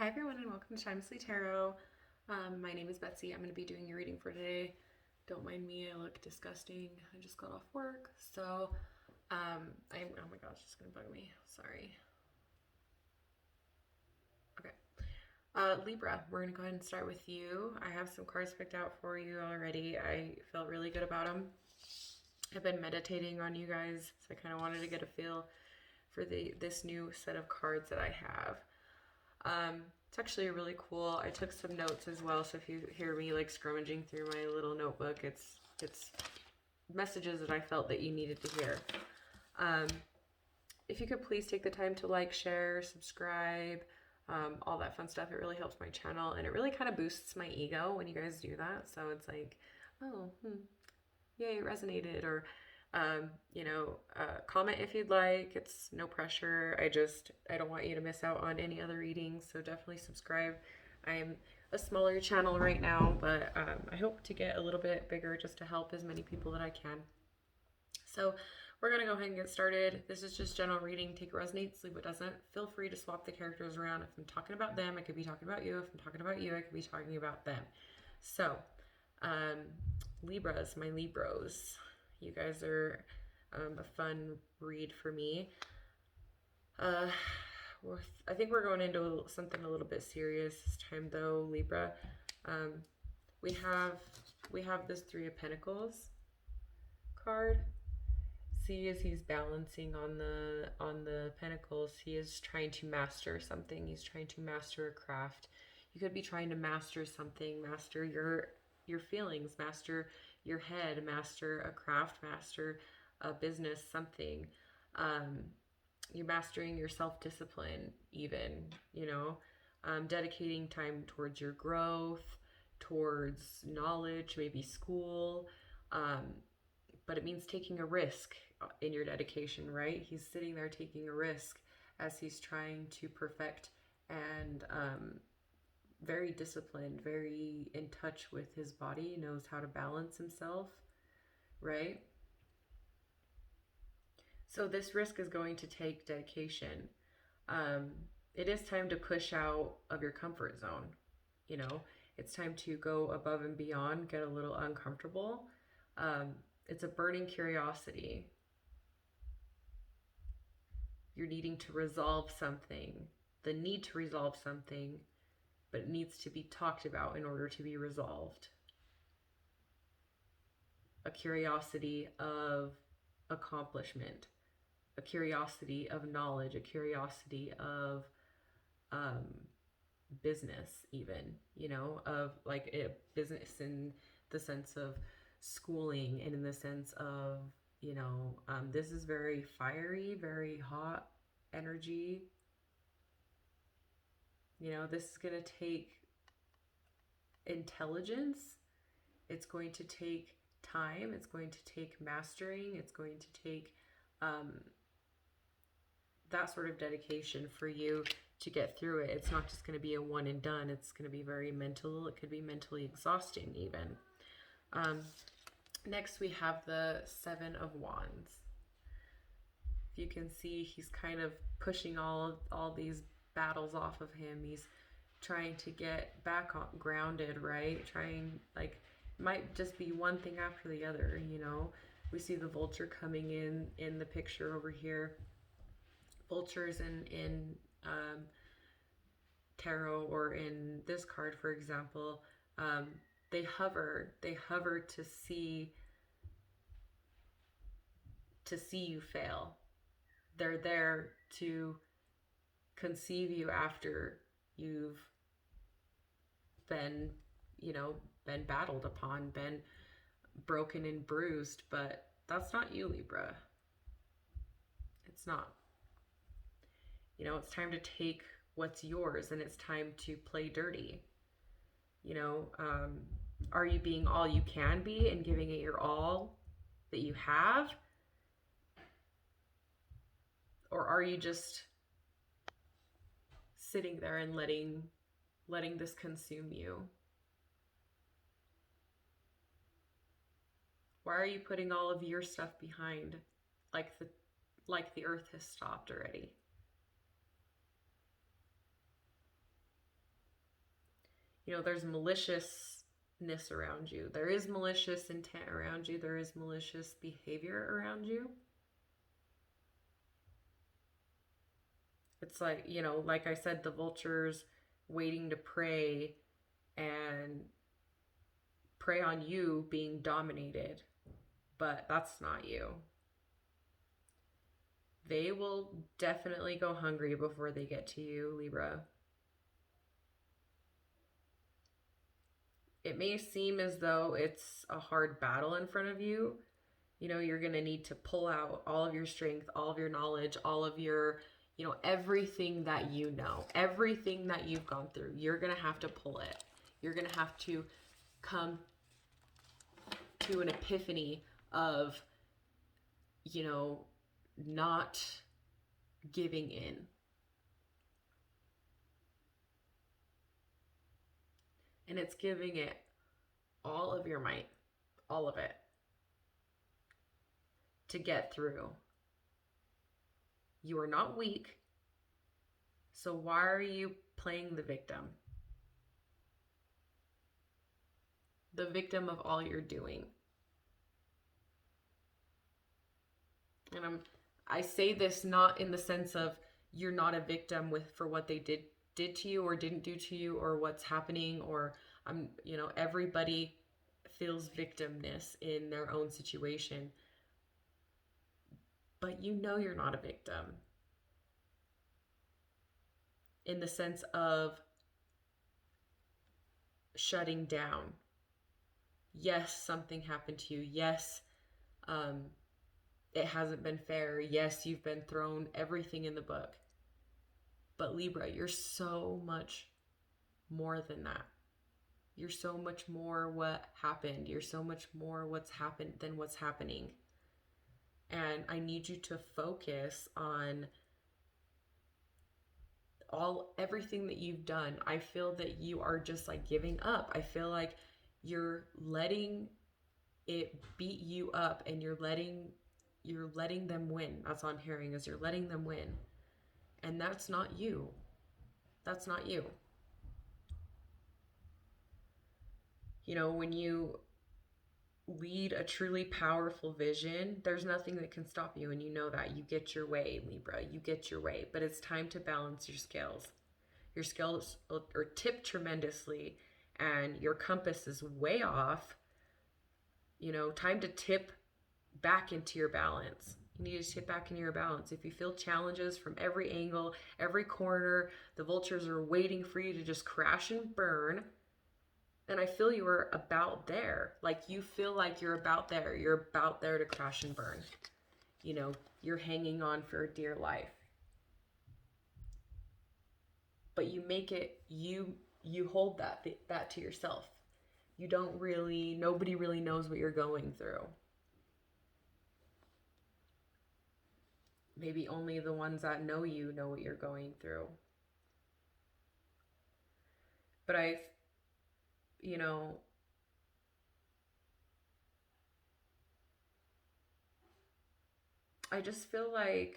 Hi everyone and welcome to Timelessly Tarot. My name is Betsy. I'm going to be doing your reading for today. Don't mind me, I look disgusting. I just got off work, so oh my gosh, it's going to bug me. Sorry. Okay. Libra, we're going to go ahead and start with you. I have some cards picked out for you already. I felt really good about them. I've been meditating on you guys, so I kind of wanted to get a feel for this new set of cards that I have. It's actually really cool. I took some notes as well, so if you hear me like scrummaging through my little notebook, it's messages that I felt that you needed to hear. If you could please take the time to like, share, subscribe, all that fun stuff. It really helps my channel, and it really kind of boosts my ego when you guys do that. So it's like, oh, yay, it resonated, or comment if you'd like. It's no pressure. I don't want you to miss out on any other readings, so definitely subscribe. I'm a smaller channel right now, but I hope to get a little bit bigger just to help as many people that I can. So we're gonna go ahead and get started. This is just general reading. Take what resonates, leave what doesn't. Feel free to swap the characters around. If I'm talking about them, I could be talking about you. If I'm talking about you, I could be talking about them. So Libras, my Libros, you guys are a fun read for me. I think we're going into something a little bit serious this time, though, Libra. We have this Three of Pentacles card. See, as he's balancing on the Pentacles, he is trying to master something. He's trying to master a craft. You could be trying to master something, master your feelings, master your head, master a craft, master a business, something. You're mastering your self-discipline, even, dedicating time towards your growth, towards knowledge, maybe school. But it means taking a risk in your dedication, right? He's sitting there taking a risk as he's trying to perfect and very disciplined, very in touch with his body, knows how to balance himself, right? So this risk is going to take dedication. It is time to push out of your comfort zone. It's time to go above and beyond, get a little uncomfortable. It's a burning curiosity. You're needing to resolve something, the need to resolve something, but it needs to be talked about in order to be resolved. A curiosity of accomplishment, a curiosity of knowledge, a curiosity of business, even, of like a business in the sense of schooling, and in the sense of, this is very fiery, very hot energy. This is going to take intelligence. It's going to take time. It's going to take mastering. It's going to take that sort of dedication for you to get through it. It's not just going to be a one and done. It's going to be very mental. It could be mentally exhausting even. Next, we have the Seven of Wands. If you can see, he's kind of pushing all these battles off of him. He's trying to get back on grounded, right? Might just be one thing after the other, We see the vulture coming in the picture over here. Vultures in tarot, or in this card, for example, they hover to see you fail. They're there to conceive you after you've been battled upon, been broken and bruised. But that's not you, Libra. It's not. It's time to take what's yours, and it's time to play dirty. Are you being all you can be and giving it your all that you have? Or are you just sitting there and letting this consume you? Why are you putting all of your stuff behind, like the earth has stopped already? there's maliciousness around you. There is malicious intent around you. There is malicious behavior around you. It's like, like I said, the vultures waiting to prey and prey on you being dominated. But that's not you. They will definitely go hungry before they get to you, Libra. It may seem as though it's a hard battle in front of you. You're going to need to pull out all of your strength, all of your knowledge, all of your, everything that everything that you've gone through. You're going to have to pull it. You're going to have to come to an epiphany of, not giving in. And it's giving it all of your might, all of it, to get through. You are not weak. So why are you playing the victim? The victim of all you're doing. And I say this not in the sense of you're not a victim for what they did to you or didn't do to you or what's happening, or everybody feels victimness in their own situation. But you're not a victim. In the sense of shutting down. Yes, something happened to you. Yes, it hasn't been fair. Yes, you've been thrown everything in the book. But Libra, you're so much more than that. You're so much more what happened. You're so much more what's happened than what's happening. And I need you to focus on everything that you've done. I feel that you are just like giving up. I feel like you're letting it beat you up, and you're letting them win. That's what I'm hearing, is you're letting them win. And that's not you. That's not you. When you lead a truly powerful vision, there's nothing that can stop you. And that. You get your way, Libra. You get your way. But it's time to balance your scales. Your scales are tipped tremendously, and your compass is way off. Time to tip back into your balance. You need to tip back into your balance. If you feel challenges from every angle, every corner, the vultures are waiting for you to just crash and burn. And I feel you are about there. Like, you feel like you're about there. You're about there to crash and burn. You're hanging on for dear life. But you make it, you hold that to yourself. Nobody really knows what you're going through. Maybe only the ones that know you know what you're going through. But I just feel like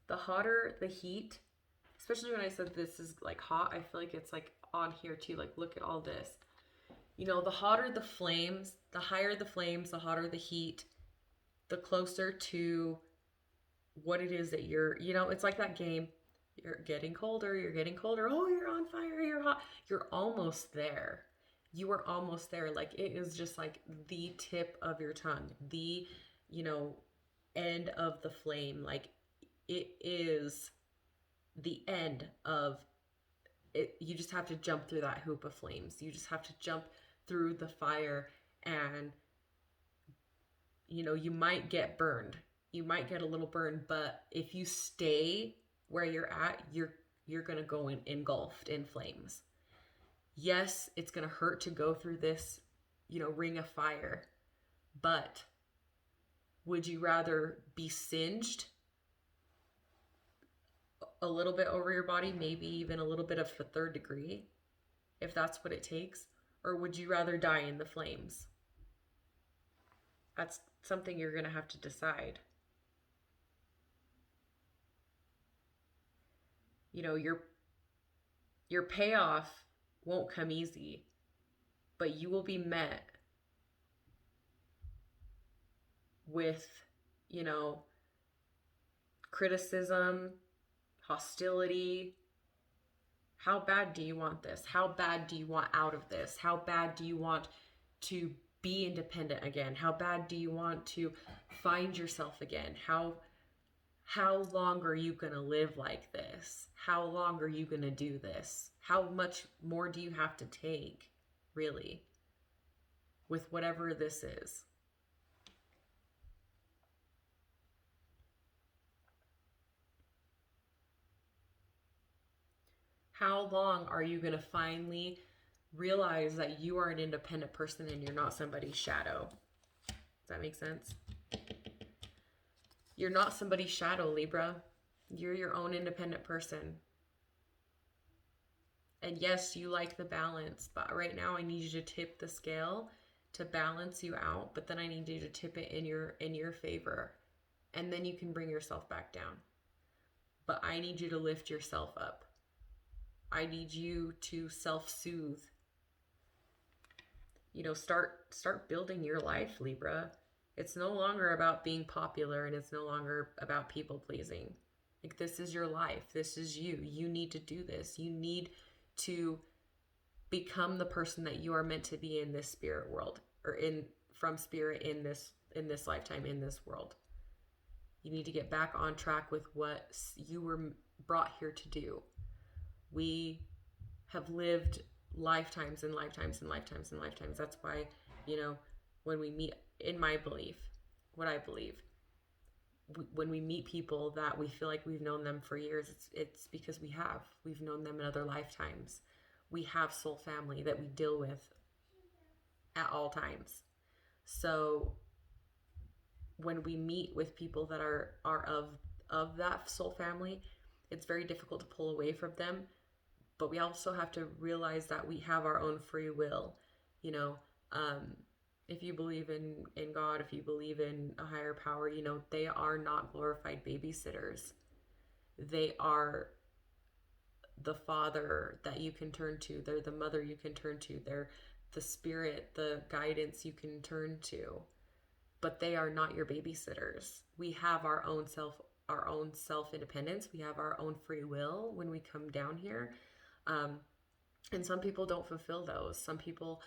the hotter the heat, especially when I said this is like hot, I feel like it's like on here too. Like, look at all this. The hotter the flames, the higher the flames, the hotter the heat, the closer to what it is that you're, it's like that game. You're getting colder, you're getting colder. Oh, you're on fire, you're hot. You're almost there. You are almost there. Like, it is just like the tip of your tongue, the, end of the flame. Like, it is the end of it. You just have to jump through that hoop of flames. You just have to jump through the fire, and, you might get burned. You might get a little burned, but if you stay where you're at, you're going to go engulfed in flames. Yes, it's going to hurt to go through this, ring of fire, but would you rather be singed a little bit over your body, maybe even a little bit of a third degree, if that's what it takes? Or would you rather die in the flames? That's something you're going to have to decide. You know, your payoff won't come easy, but you will be met with, you know, criticism, hostility. How bad do you want this? How bad do you want out of this? How bad do you want to be independent again? How bad do you want to find yourself again? How long are you going to live like this? How long are you going to do this? How much more do you have to take, really, with whatever this is? How long are you going to finally realize that you are an independent person and you're not somebody's shadow? Does that make sense? You're not somebody's shadow, Libra. You're your own independent person. And yes, you like the balance, but right now I need you to tip the scale to balance you out, but then I need you to tip it in your favor. And then you can bring yourself back down. But I need you to lift yourself up. I need you to self-soothe. You know, start building your life, Libra. It's no longer about being popular, and it's no longer about people pleasing. Like, this is your life. This is you. You need to do this. You need to become the person that you are meant to be in this spirit world, or in from spirit in this lifetime, in this world. You need to get back on track with what you were brought here to do. We have lived lifetimes and lifetimes and lifetimes and lifetimes. That's why, you know, when we meet, in my belief, what I believe, when we meet people that we feel like we've known them for years, it's because we've known them in other lifetimes. We have soul family that we deal with at all times. So when we meet with people that are of that soul family, it's very difficult to pull away from them. But we also have to realize that we have our own free will. You know, if you believe in God, if you believe in a higher power, you know, they are not glorified babysitters. They are the father that you can turn to. They're the mother you can turn to. They're the spirit, the guidance you can turn to. But they are not your babysitters. We have our own self independence. We have our own free will when we come down here. And some people don't fulfill those. Some people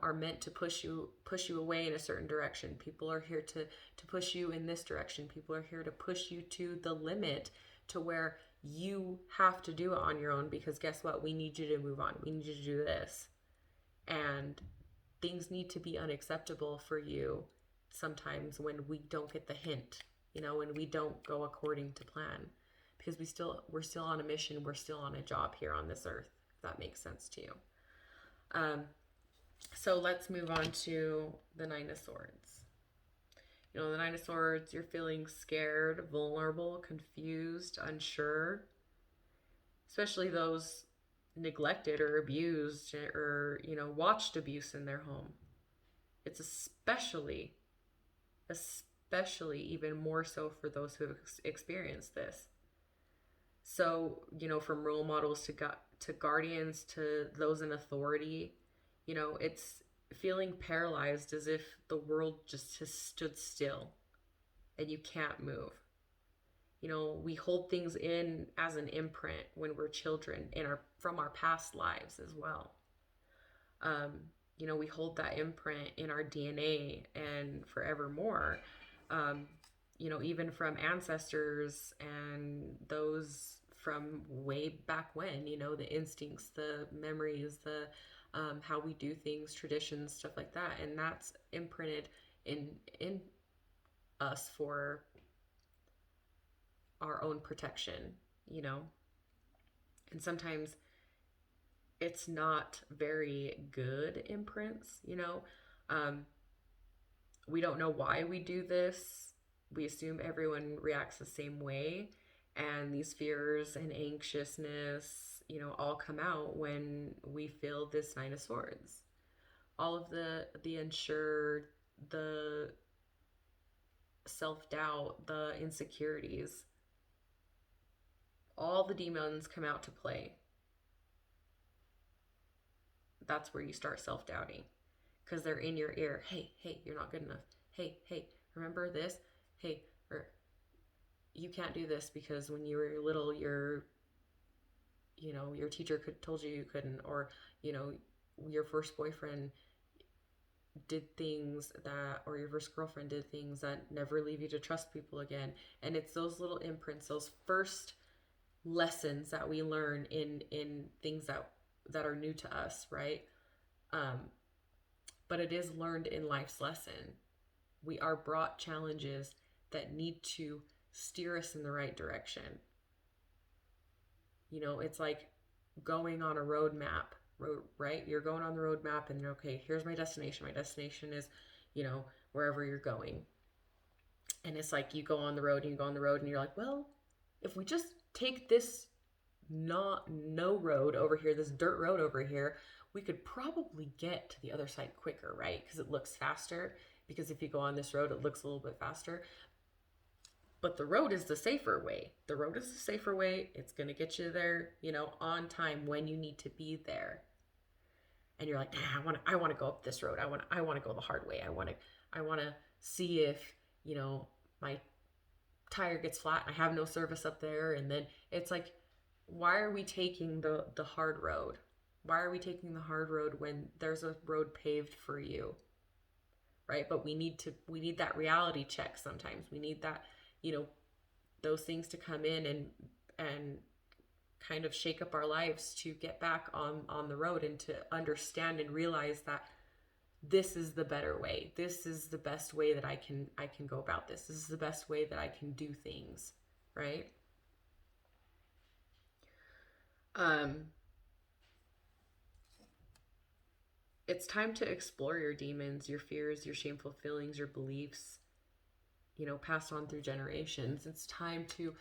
are meant to push you away in a certain direction. People are here to push you in this direction. People are here to push you to the limit, to where you have to do it on your own, because guess what? We need you to move on. We need you to do this. And things need to be unacceptable for you sometimes when we don't get the hint, you know, when we don't go according to plan, because we're still on a mission. We're still on a job here on this earth, if that makes sense to you. So let's move on to the Nine of Swords. You know, the Nine of Swords, you're feeling scared, vulnerable, confused, unsure, especially those neglected or abused or, you know, watched abuse in their home. It's especially even more so for those who have experienced this. So, you know, from role models to guardians to those in authority, you know, it's feeling paralyzed, as if the world just has stood still and you can't move. You know, we hold things in as an imprint when we're children, from our past lives as well. You know, we hold that imprint in our DNA and forevermore. You know, even from ancestors and those from way back when, you know, the instincts, the memories, the how we do things, traditions, stuff like that. And that's imprinted in us for our own protection, you know. And sometimes it's not very good imprints, you know. We don't know why we do this. We assume everyone reacts the same way. And these fears and anxiousness, you know, all come out when we feel this Nine of Swords. All of the unsure, the self-doubt, the insecurities, all the demons come out to play. That's where you start self-doubting, because they're in your ear. Hey, you're not good enough. Hey, remember this? Hey, or you can't do this because when you were little, your teacher told you couldn't, or your first boyfriend did things that, or your first girlfriend did things that never leave you to trust people again. And it's those little imprints, those first lessons that we learn in things that are new to us, right? But it is learned in life's lesson. We are brought challenges that need to steer us in the right direction. It's like going on a road, right? You're going on the road map and okay, here's my destination. My destination is, wherever you're going. And it's like you go on the road and you're like, well, if we just take this no road over here, this dirt road over here, we could probably get to the other side quicker, right? Because it looks faster. Because if you go on this road, it looks a little bit faster. But the road is the safer way. It's going to get you there, on time when you need to be there. And you're like, nah, I want to go up this road. I want to go the hard way. I want to see if, my tire gets flat and I have no service up there. And then it's like, why are we taking the hard road? Why are we taking the hard road when there's a road paved for you? Right? But we need that reality check sometimes. We need that, those things to come in and kind of shake up our lives to get back on the road and to understand and realize that this is the better way. This is the best way that I can go about this. This is the best way that I can do things, right? It's time to explore your demons, your fears, your shameful feelings, your beliefs, passed on through generations. It's time to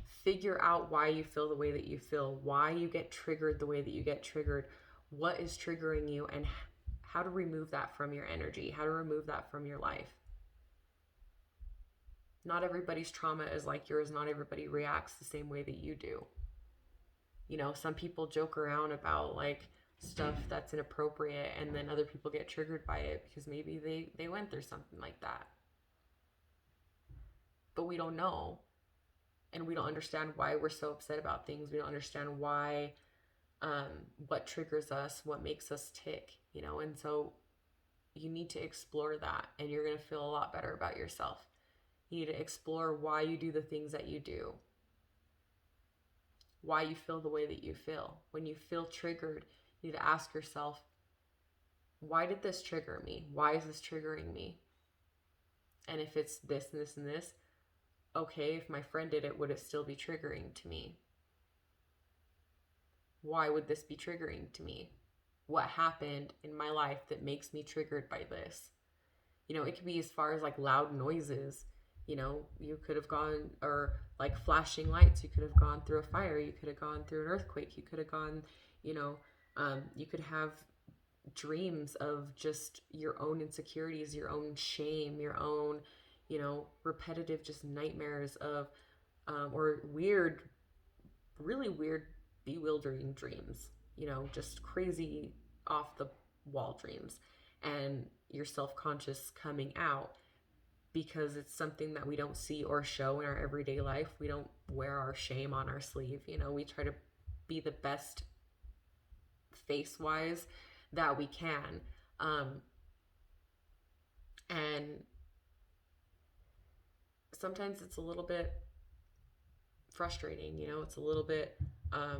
figure out why you feel the way that you feel, why you get triggered the way that you get triggered, what is triggering you, and how to remove that from your energy, how to remove that from your life. Not everybody's trauma is like yours. Not everybody reacts the same way that you do. Some people joke around about like stuff that's inappropriate, and then other people get triggered by it because maybe they went through something like that. But we don't know. And we don't understand why we're so upset about things. We don't understand why, what triggers us, what makes us tick, and so you need to explore that, and you're going to feel a lot better about yourself. You need to explore why you do the things that you do, why you feel the way that you feel. When you feel triggered, you need to ask yourself, why did this trigger me? Why is this triggering me? And if it's this and this and this, okay, if my friend did it, would it still be triggering to me? Why would this be triggering to me? What happened in my life that makes me triggered by this? It could be as far as like loud noises. You could have gone, or like flashing lights, you could have gone through a fire, you could have gone through an earthquake, you could have gone, you could have dreams of just your own insecurities, your own shame, your own, repetitive just nightmares of, or weird, really weird, bewildering dreams, just crazy off the wall dreams, and your self-conscious coming out because it's something that we don't see or show in our everyday life. We don't wear our shame on our sleeve. We try to be the best face-wise that we can. And sometimes it's a little bit frustrating, it's a little bit, how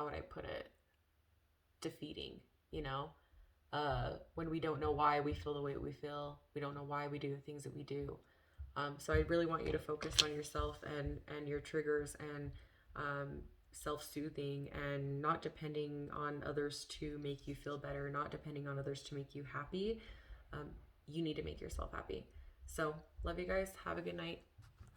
would I put it? Defeating, when we don't know why we feel the way we feel. We don't know why we do the things that we do. So I really want you to focus on yourself and your triggers, and self-soothing, and not depending on others to make you feel better, not depending on others to make you happy. You need to make yourself happy. So love you guys. Have a good night.